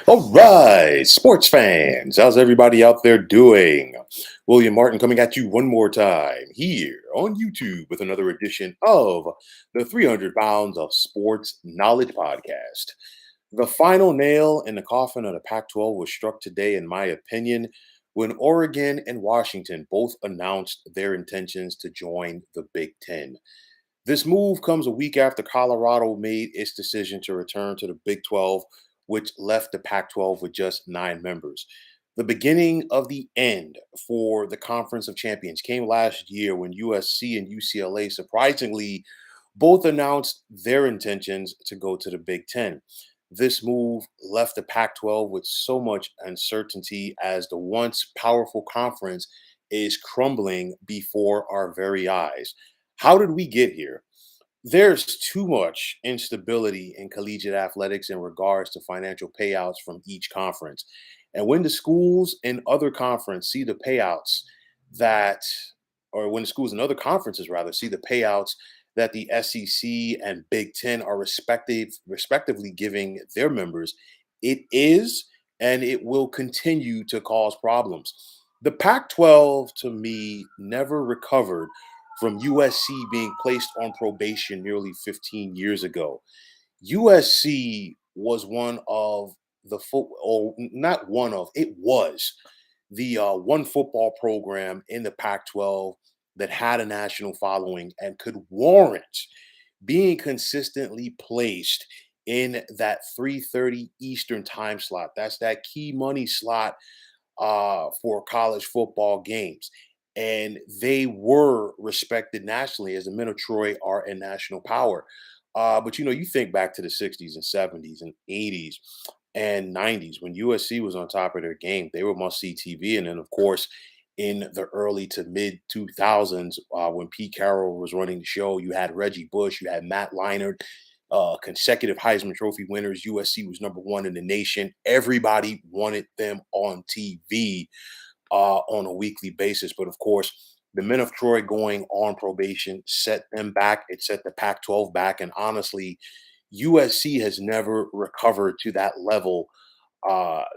All right, sports fans, how's everybody out there doing? William Martin coming at you one more time here on YouTube with another edition of the 300 Pounds of Sports Knowledge Podcast. The final nail in the coffin of the Pac 12 was struck today, in my opinion, when Oregon and Washington both announced their intentions to join the Big Ten. This move comes a week after Colorado made its decision to return to the Big 12, which left the Pac 12 with just 9 members. The beginning of the end for the Conference of Champions came last year when USC and UCLA surprisingly both announced their intentions to go to the Big Ten. This move left the Pac 12 with so much uncertainty as the once powerful conference is crumbling before our very eyes. How did we get here? There's too much instability in collegiate athletics in regards to financial payouts from each conference. And when the schools in other conference see the payouts that, or when the schools in other conferences rather see the payouts that the SEC and Big Ten are respectively giving their members, it is and it will continue to cause problems. The Pac 12 to me never recovered from USC being placed on probation nearly 15 years ago. USC was one of or not one of, it was the one football program in the Pac 12 that had a national following and could warrant being consistently placed in that 3:30 Eastern time slot. That's that key money slot for college football games. And they were respected nationally as the men of Troy are a national power. But you think back to the 60s and 70s and 80s and 90s when USC was on top of their game, they were must see TV. And then, of course, in the early to mid 2000s, when Pete Carroll was running the show, you had Reggie Bush, you had Matt Leinart, consecutive Heisman Trophy winners. USC was number one in the nation. Everybody wanted them on TV on a weekly basis. But of course, the men of Troy going on probation set them back. It set the Pac 12 back. And honestly, USC has never recovered to that level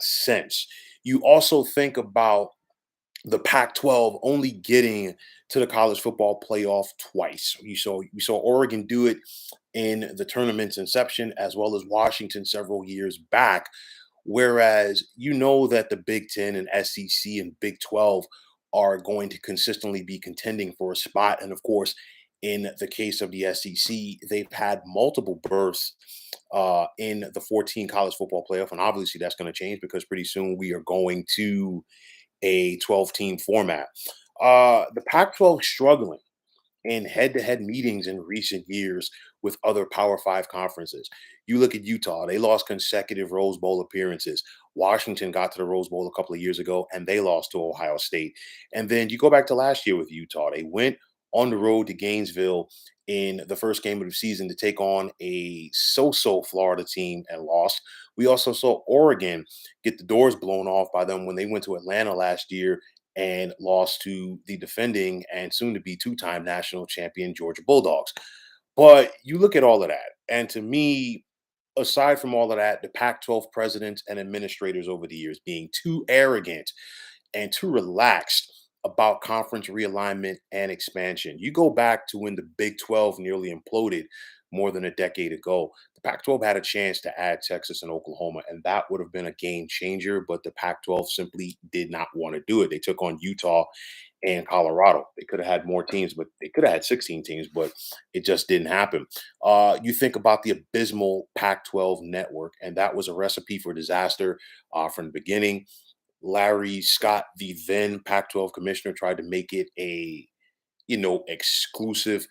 since. You also think about the Pac-12 only getting to the college football playoff twice. We saw Oregon do it in the tournament's inception, as well as Washington several years back. Whereas that the Big Ten and SEC and Big 12 are going to consistently be contending for a spot. And of course, in the case of the SEC, they've had multiple berths in the 14 college football playoff. And obviously, that's going to change because pretty soon we are going to a 12-team format. The Pac 12 struggling in head-to-head meetings in recent years with other Power Five conferences. You look at Utah; they lost consecutive Rose Bowl appearances. Washington got to the Rose Bowl a couple of years ago, and they lost to Ohio State. And then you go back to last year with Utah; they went on the road to Gainesville in the first game of the season to take on a so-so Florida team and lost. We also saw Oregon get the doors blown off by them when they went to Atlanta last year and lost to the defending and soon to be two-time national champion Georgia Bulldogs. But you look at all of that, and to me, aside from all of that, the Pac 12 presidents and administrators over the years being too arrogant and too relaxed about conference realignment and expansion. You go back to when the Big 12 nearly imploded more than a decade ago. The Pac 12 had a chance to add Texas and Oklahoma, and that would have been a game changer, but the Pac 12 simply did not want to do it. They took on Utah and Colorado. They could have had more teams, but they could have had 16 teams, but it just didn't happen. You think about the abysmal Pac 12 network, and that was a recipe for disaster from the beginning. Larry Scott, the then Pac 12 commissioner, tried to make it a exclusive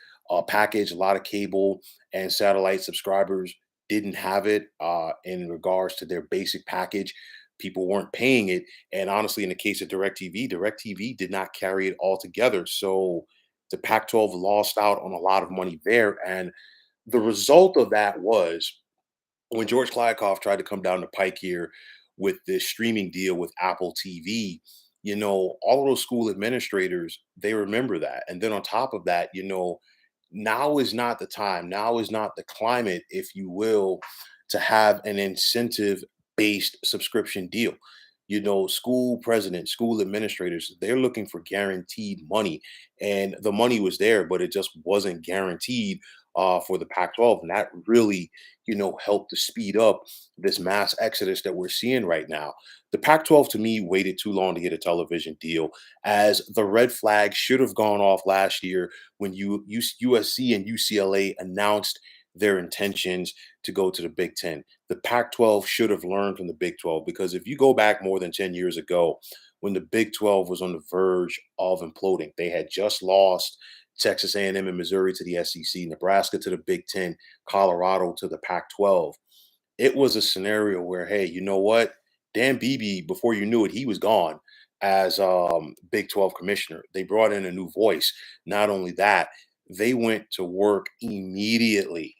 package. A lot of cable and satellite subscribers didn't have it in regards to their basic package. People weren't paying it. And honestly, in the case of DirecTV did not carry it all together. So the Pac 12 lost out on a lot of money there. And the result of that was when George Kliakoff tried to come down the pike here with this streaming deal with Apple TV, all of those school administrators, they remember that. And then on top of that, now is not the time, now is not the climate, if you will, to have an incentive based subscription deal. School presidents, school administrators, they're looking for guaranteed money. And the money was there, but it just wasn't guaranteed for the Pac 12. And that really, helped to speed up this mass exodus that we're seeing right now. The Pac 12 to me waited too long to get a television deal, as the red flag should have gone off last year when USC and UCLA announced their intentions to go to the Big Ten. The Pac 12 should have learned from the Big 12, because if you go back more than 10 years ago, when the Big 12 was on the verge of imploding, they had just lost Texas A&M and Missouri to the SEC, Nebraska to the Big Ten, Colorado to the Pac 12. It was a scenario where, hey, you know what? Dan Beebe, before you knew it, he was gone as Big 12 commissioner. They brought in a new voice. Not only that, they went to work immediately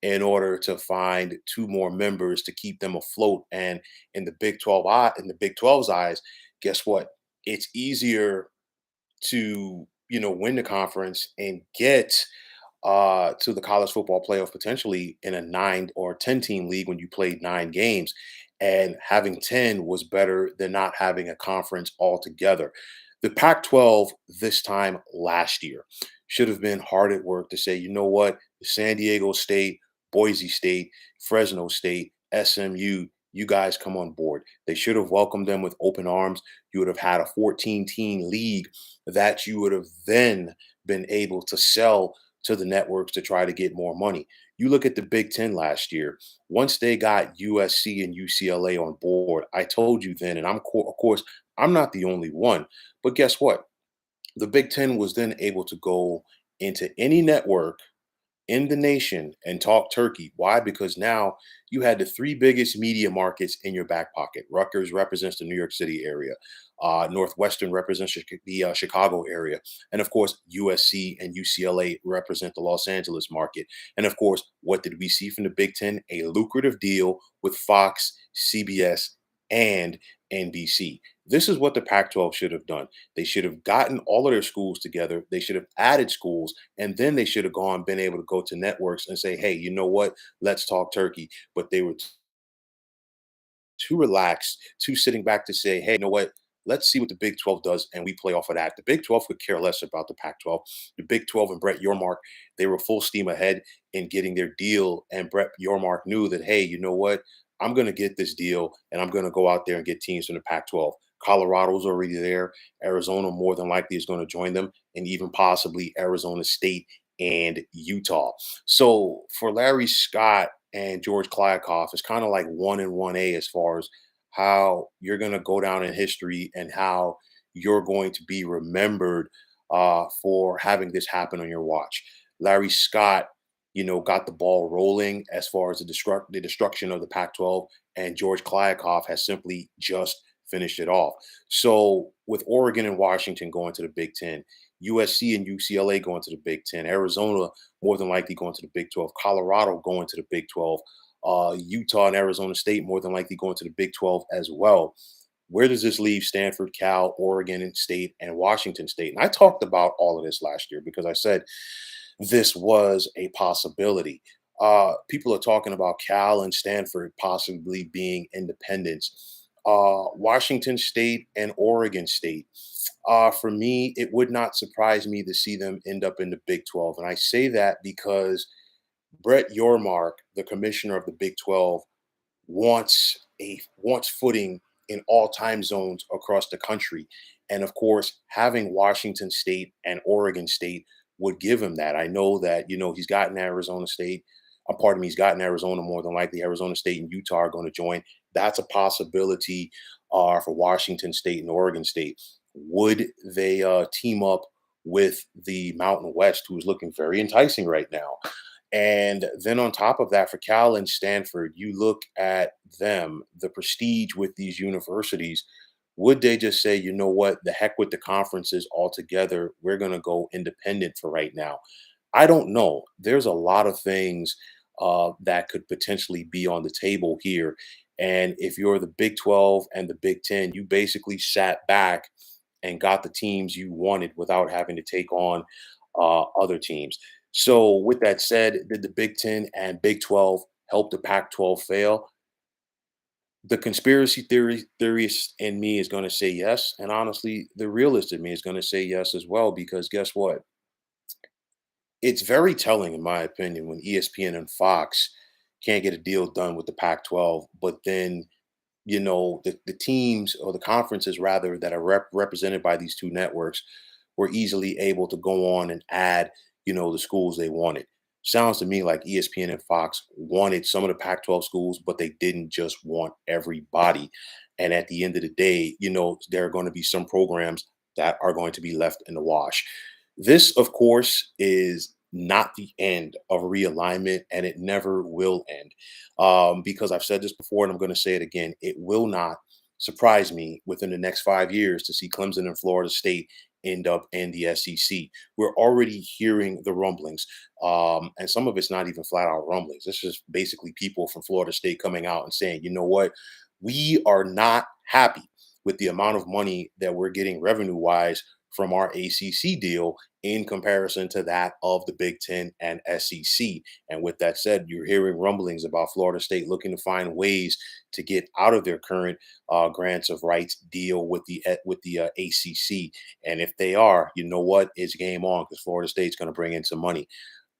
in order to find two more members to keep them afloat. And in the Big 12's eyes, guess what? It's easier to, win the conference and get to the college football playoff potentially in a 9 or 10 team league when you played 9 games. And having 10 was better than not having a conference altogether. The Pac 12 this time last year should have been hard at work to say, you know what, San Diego State, Boise State, Fresno State, SMU, you guys come on board. They should have welcomed them with open arms. You would have had a 14-team league that you would have then been able to sell to the networks to try to get more money. You look at the Big Ten last year. Once they got USC and UCLA on board, I told you then, and of course, I'm not the only one, but guess what? The Big Ten was then able to go into any network in the nation and talk turkey. Why? Because now you had the three biggest media markets in your back pocket. Rutgers represents the New York City area. Northwestern represents the Chicago area. And of course, USC and UCLA represent the Los Angeles market. And of course, what did we see from the Big Ten? A lucrative deal with Fox, CBS, and NBC. This is what the Pac 12 should have done. They should have gotten all of their schools together. They should have added schools, and then they should have been able to go to networks and say, hey, you know what? Let's talk turkey. But they were too relaxed, too sitting back to say, hey, you know what? Let's see what the Big 12 does, and we play off of that. The Big 12 could care less about the Pac 12. The Big 12 and Brett Yormark, they were full steam ahead in getting their deal. And Brett Yormark knew that, hey, you know what? I'm going to get this deal, and I'm going to go out there and get teams from the Pac 12. Colorado's already there. Arizona more than likely is going to join them, and even possibly Arizona State and Utah. So for Larry Scott and George Kliakoff, it's kind of like 1 and 1A as far as how you're going to go down in history and how you're going to be remembered for having this happen on your watch. Larry Scott, got the ball rolling as far as the destruction of the Pac-12, and George Kliakoff has simply just finished it off. So with Oregon and Washington going to the Big Ten, USC and UCLA going to the Big Ten, Arizona more than likely going to the Big 12, Colorado going to the Big 12, Utah and Arizona State more than likely going to the Big 12 as well. Where does this leave Stanford, Cal, Oregon and State, and Washington State? And I talked about all of this last year because I said this was a possibility. People are talking about Cal and Stanford possibly being independents. Washington State and Oregon State. For me, it would not surprise me to see them end up in the Big 12. And I say that because Brett Yormark, the commissioner of the Big 12, wants footing in all time zones across the country. And of course, having Washington State and Oregon State would give him that. I know that, he's gotten Arizona State. Pardon me, he's gotten Arizona more than likely. Arizona State and Utah are going to join. That's a possibility for Washington State and Oregon State. Would they team up with the Mountain West, who is looking very enticing right now? And then on top of that, for Cal and Stanford, you look at them, the prestige with these universities. Would they just say, you know what, the heck with the conferences altogether? We're going to go independent for right now. I don't know. There's a lot of things that could potentially be on the table here. And if you're the Big 12 and the Big 10, you basically sat back and got the teams you wanted without having to take on other teams. So, with that said, did the Big 10 and Big 12 help the Pac 12 fail? The conspiracy theorist in me is going to say yes, and honestly, the realist in me is going to say yes as well. Because guess what? It's very telling, in my opinion, when ESPN and Fox can't get a deal done with the Pac-12, but then the teams or the conferences rather that are represented by these two networks were easily able to go on and add the schools they wanted. Sounds to me like ESPN and Fox wanted some of the Pac-12 schools, but they didn't just want everybody. And at the end of the day, there are going to be some programs that are going to be left in the wash. This, of course, is not the end of realignment, and it never will end. Because I've said this before and I'm going to say it again. It will not surprise me within the next 5 years to see Clemson and Florida State end up in the SEC. We're already hearing the rumblings, and some of it's not even flat out rumblings. It's just basically people from Florida State coming out and saying, you know what, we are not happy with the amount of money that we're getting revenue wise from our ACC deal in comparison to that of the Big Ten and SEC. And with that said, you're hearing rumblings about Florida State looking to find ways to get out of their current grants of rights deal with the ACC. And if they are, you know what, it's game on because Florida State's going to bring in some money.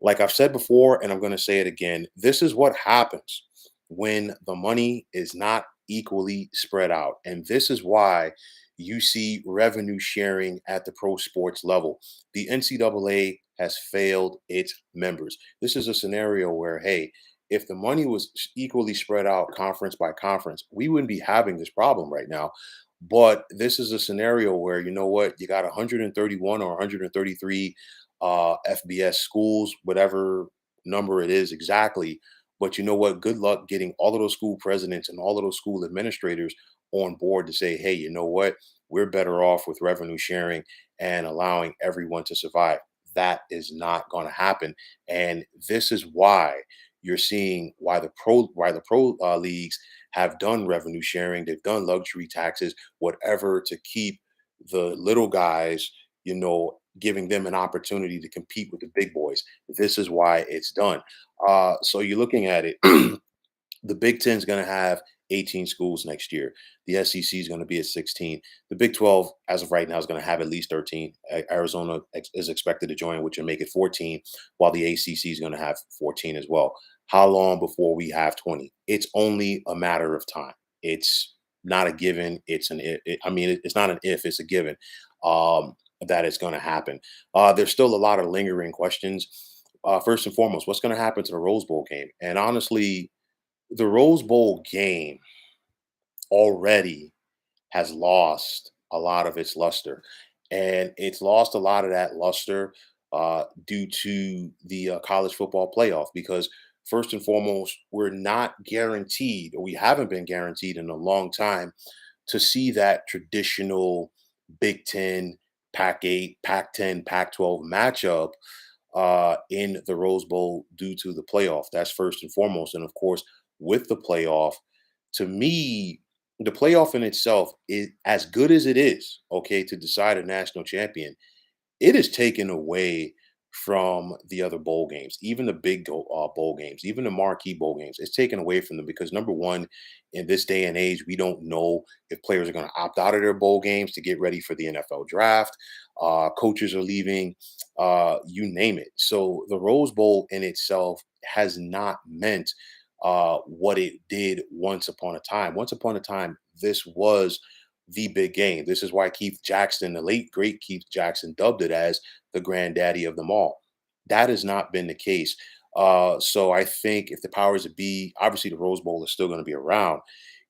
Like I've said before, and I'm going to say it again, this is what happens when the money is not equally spread out. And this is why you see revenue sharing at the pro sports level. The NCAA has failed its members. This is a scenario where, hey, if the money was equally spread out conference by conference, we wouldn't be having this problem right now. But this is a scenario where, you know what, you got 131 or 133 FBS schools, whatever number it is exactly. But you know what? Good luck getting all of those school presidents and all of those school administrators on board to say, hey, you know what? We're better off with revenue sharing and allowing everyone to survive. That is not going to happen. And this is why you're seeing why the pro leagues have done revenue sharing. They've done luxury taxes, whatever, to keep the little guys, giving them an opportunity to compete with the big boys. This is why it's done. So you're looking at it. The Big Ten is going to have 18 schools next year. The SEC is going to be at 16. The Big 12, as of right now, is going to have at least 13. Arizona is expected to join, which will make it 14, while the ACC is going to have 14 as well. How long before we have 20? It's only a matter of time. It's not a given. It's it's not an if, it's a given that it's going to happen. There's still a lot of lingering questions. First and foremost, what's going to happen to the Rose Bowl game? And honestly, the Rose Bowl game already has lost a lot of its luster. And it's lost a lot of that luster due to the college football playoff because, first and foremost, we're not guaranteed, or we haven't been guaranteed in a long time, to see that traditional Big Ten, Pac 8, Pac 10, Pac 12 matchup in the Rose Bowl due to the playoff. That's first and foremost. And of course, with the playoff, to me, the playoff in itself is as good as it is, okay, to decide a national champion. It is taken away from the other bowl games, even the big bowl games, even the marquee bowl games. It's taken away from them because, number one, in this day and age, we don't know if players are going to opt out of their bowl games to get ready for the NFL draft. Coaches are leaving, you name it. So the Rose Bowl in itself has not meant what it did once upon a time. Once upon a time, this was the big game. This is why Keith Jackson, the late great Keith Jackson, dubbed it as the granddaddy of them all. That has not been the case. So I think if the powers that be, obviously the Rose Bowl is still going to be around,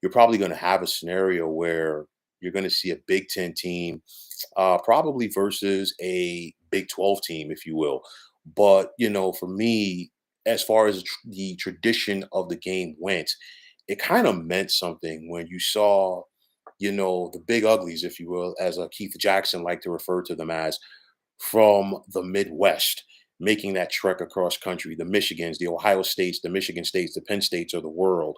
you're probably going to have a scenario where you're going to see a Big Ten team, probably versus a Big 12 team, if you will. But for me, as far as the tradition of the game went, it kind of meant something when you saw the big uglies, if you will, as Keith Jackson liked to refer to them as, from the Midwest, making that trek across country, the Michigans, the Ohio States, the Michigan States, the Penn States of the world,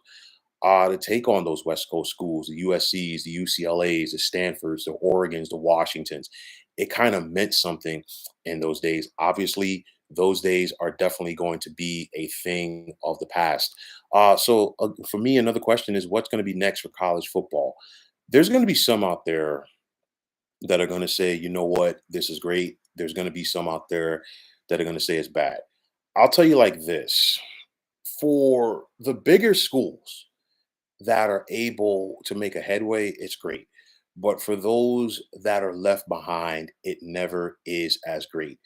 to take on those West Coast schools, the USCs, the UCLAs, the Stanfords, the Oregons, the Washingtons. It kind of meant something in those days. Obviously, those days are definitely going to be a thing of the past. For me, another question is what's going to be next for college football? There's going to be some out there that are going to say, you know what, this is great. There's going to be some out there that are going to say it's bad. I'll tell you like this: for the bigger schools that are able to make a headway, it's great. But for those that are left behind, it never is as great.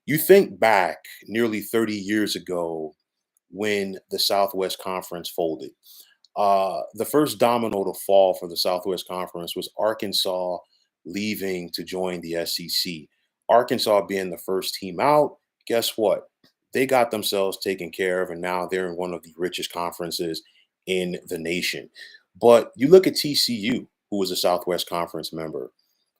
You think back nearly 30 years ago when the Southwest Conference folded. The first domino to fall for the Southwest Conference was Arkansas leaving to join the SEC. Arkansas being the first team out, guess what? They got themselves taken care of, and now they're in one of the richest conferences in the nation. But you look at TCU, who was a Southwest Conference member.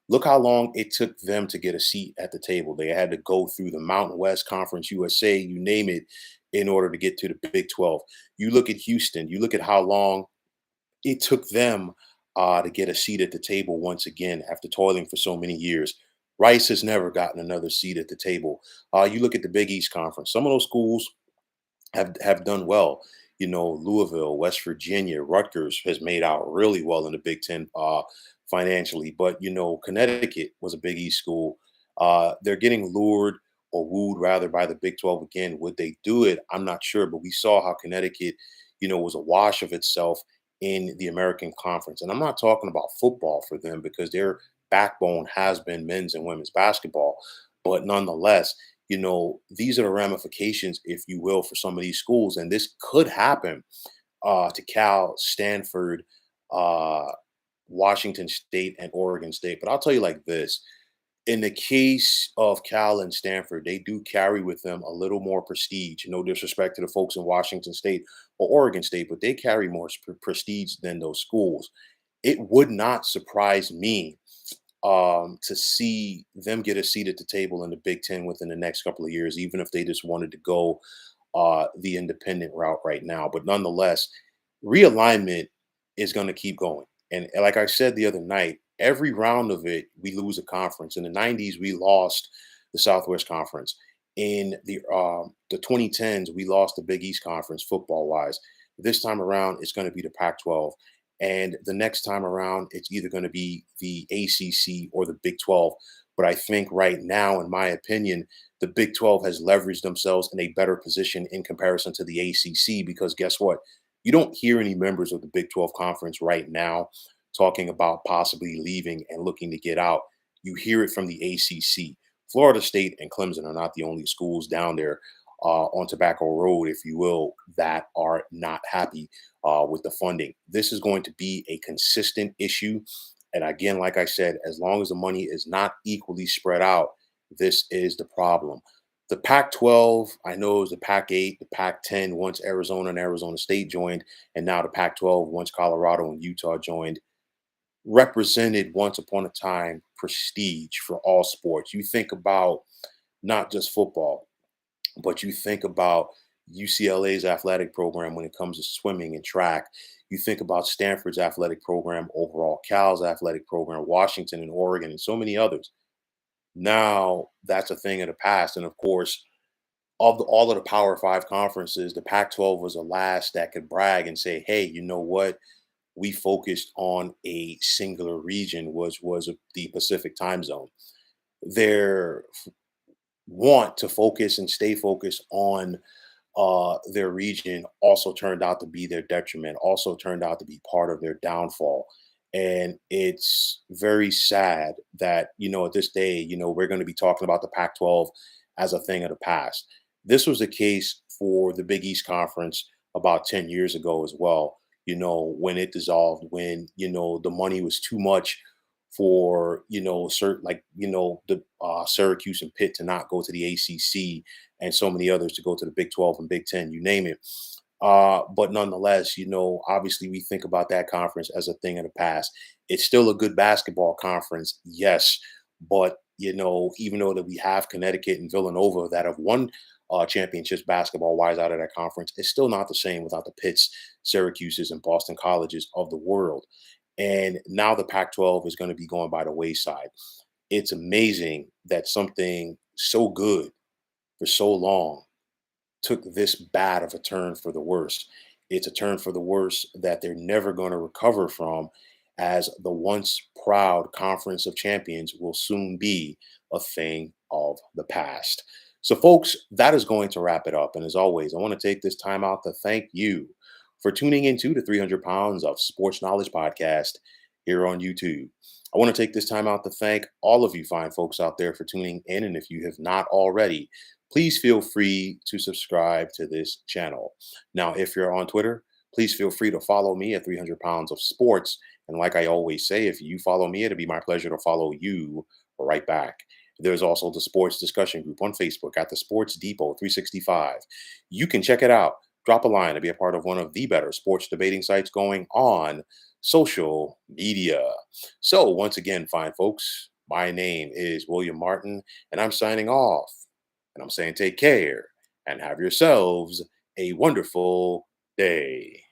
Look how long it took them to get a seat at the table. They had to go through the Mountain West Conference, USA, you name it, in order to get to the Big 12. You look at Houston, you look at how long it took them to get a seat at the table once again after toiling for so many years. Rice has never gotten another seat at the table. You look at the Big East Conference. Some of those schools have done well. You know, Louisville, West Virginia, Rutgers has made out really well in the Big Ten financially. But you know, Connecticut was a Big East school. They're getting lured or wooed rather by the Big 12 again. Would they do it? I'm not sure. But we saw how Connecticut, you know, was a wash of itself in the American Conference. And I'm not talking about football for them because their backbone has been men's and women's basketball. But nonetheless, you know, these are the ramifications, if you will, for some of these schools. And this could happen to Cal, Stanford, uh, Washington State, and Oregon State. But I'll tell you like this: in the case of Cal and Stanford, they do carry with them a little more prestige. No disrespect to the folks in Washington State or Oregon State, but they carry more prestige than those schools. It would not surprise me to see them get a seat at the table in the Big Ten within the next couple of years, even if they just wanted to go the independent route right now. But nonetheless, realignment is going to keep going. And like I said the other night, every round of it, we lose a conference. In the 90s, we lost the Southwest Conference. In the 2010s, we lost the Big East Conference football wise. This time around, it's going to be the Pac 12. And the next time around, it's either going to be the ACC or the Big 12. But I think right now, in my opinion, the Big 12 has leveraged themselves in a better position in comparison to the ACC because guess what? You don't hear any members of the Big 12 conference right now talking about possibly leaving and looking to get out. You hear it from the ACC. Florida State and Clemson are not the only schools down there on Tobacco Road, if you will, that are not happy with the funding. This is going to be a consistent issue. And again, like I said, as long as the money is not equally spread out, this is the problem. The Pac 12, I know it was the Pac 8, the Pac 10 once Arizona and Arizona State joined, and now the Pac 12 once Colorado and Utah joined, represented once upon a time prestige for all sports. You think about not just football, but you think about UCLA's athletic program when it comes to swimming and track. You think about Stanford's athletic program overall, Cal's athletic program, Washington and Oregon, and so many others. Now that's a thing of the past. And of course, of all of the Power Five conferences, the Pac 12 was the last that could brag and say, hey, you know what? We focused on a singular region, was the Pacific time zone. Their want to focus and stay focused on their region also turned out to be their detriment, also turned out to be part of their downfall. And it's very sad that, you know, at this day, you know, we're going to be talking about the Pac 12 as a thing of the past. This was the case for the Big East Conference about 10 years ago as well, you know, when it dissolved, when, you know, the money was too much for, you know, certain like, you know, the Syracuse and Pitt to not go to the ACC and so many others to go to the Big 12 and Big 10, you name it. But nonetheless, you know, obviously we think about that conference as a thing of the past. It's still a good basketball conference, yes, but you know, even though that we have Connecticut and Villanova that have won championships basketball wise out of that conference, it's still not the same without the Pitts, Syracuse's, and Boston colleges of the world. And now the Pac-12 is going to be going by the wayside. It's amazing that something so good for so long took this bad of a turn for the worse. It's a turn for the worse that they're never going to recover from, as the once proud Conference of Champions will soon be a thing of the past. So, folks, that is going to wrap it up. And as always, I want to take this time out to thank you for tuning into the 300 Pounds of Sports Knowledge podcast here on YouTube. I want to take this time out to thank all of you fine folks out there for tuning in. And if you have not already, please feel free to subscribe to this channel. Now, if you're on Twitter, please feel free to follow me at 300 Pounds of Sports. And like I always say, if you follow me, it'll be my pleasure to follow you right back. There's also the sports discussion group on Facebook at the Sports Depot 365. You can check it out. Drop a line to be a part of one of the better sports debating sites going on social media. So, once again, fine folks, my name is William Martin, and I'm signing off. And I'm saying take care and have yourselves a wonderful day.